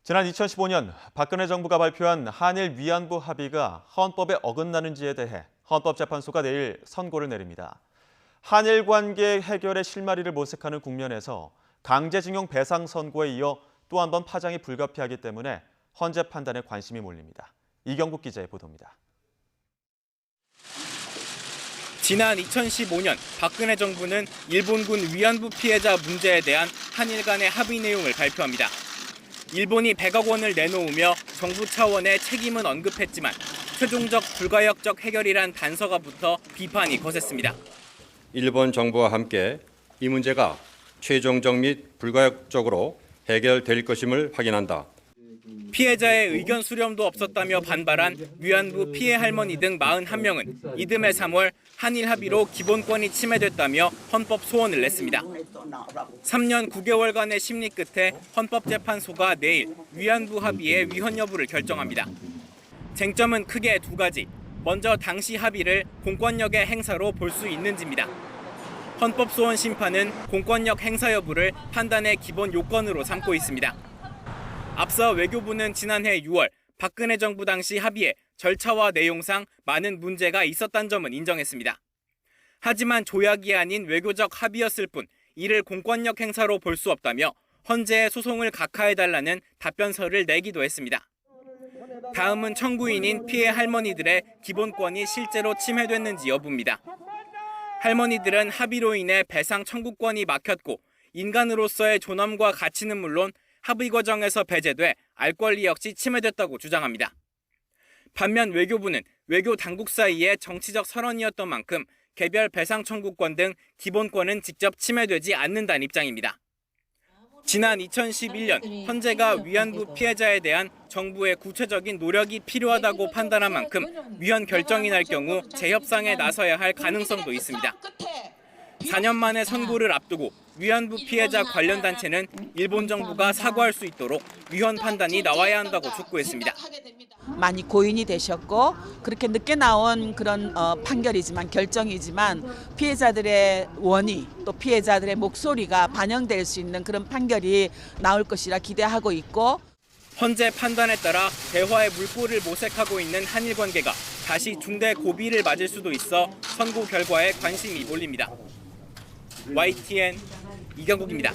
지난 2015년 박근혜 정부가 발표한 한일 위안부 합의가 헌법에 어긋나는지에 대해 헌법재판소가 내일 선고를 내립니다. 한일 관계 해결의 실마리를 모색하는 국면에서 강제징용 배상 선고에 이어 또 한 번 파장이 불가피하기 때문에 헌재 판단에 관심이 몰립니다. 이경국 기자의 보도입니다. 지난 2015년 박근혜 정부는 일본군 위안부 피해자 문제에 대한 한일 간의 합의 내용을 발표합니다. 일본이 100억 원을 내놓으며 정부 차원의 책임은 언급했지만 최종적 불가역적 해결이란 단서가 붙어 비판이 거셌습니다. 일본 정부와 함께 이 문제가 최종적 및 불가역적으로 해결될 것임을 확인한다. 피해자의 의견 수렴도 없었다며 반발한 위안부 피해 할머니 등 41명은 이듬해 3월 한일 합의로 기본권이 침해됐다며 헌법 소원을 냈습니다. 3년 9개월간의 심리 끝에 헌법재판소가 내일 위안부 합의의 위헌 여부를 결정합니다. 쟁점은 크게 두 가지. 먼저 당시 합의를 공권력의 행사로 볼 수 있는지입니다. 헌법소원 심판은 공권력 행사 여부를 판단의 기본 요건으로 삼고 있습니다. 앞서 외교부는 지난해 6월 박근혜 정부 당시 합의에 절차와 내용상 많은 문제가 있었다는 점은 인정했습니다. 하지만 조약이 아닌 외교적 합의였을 뿐 이를 공권력 행사로 볼 수 없다며 헌재에 소송을 각하해달라는 답변서를 내기도 했습니다. 다음은 청구인인 피해 할머니들의 기본권이 실제로 침해됐는지 여부입니다. 할머니들은 합의로 인해 배상 청구권이 막혔고 인간으로서의 존엄과 가치는 물론 합의 과정에서 배제돼 알 권리 역시 침해됐다고 주장합니다. 반면 외교부는 외교 당국 사이에 정치적 선언이었던 만큼 개별 배상 청구권 등 기본권은 직접 침해되지 않는다는 입장입니다. 지난 2011년 헌재가 위안부 피해자에 대한 정부의 구체적인 노력이 필요하다고 판단한 만큼 위헌 결정이 날 경우 재협상에 나서야 할 가능성도 있습니다. 4년 만에 선고를 앞두고 위안부 피해자 관련 단체는 일본 정부가 사과할 수 있도록 위헌 판단이 나와야 한다고 촉구했습니다. 많이 고인이 되셨고 그렇게 늦게 나온 그런 판결이지만 결정이지만 피해자들의 원의 또 피해자들의 목소리가 반영될 수 있는 그런 판결이 나올 것이라 기대하고 있고 헌재 판단에 따라 대화의 물꼬를 모색하고 있는 한일 관계가 다시 중대 고비를 맞을 수도 있어 선고 결과에 관심이 몰립니다. YTN 이경국입니다.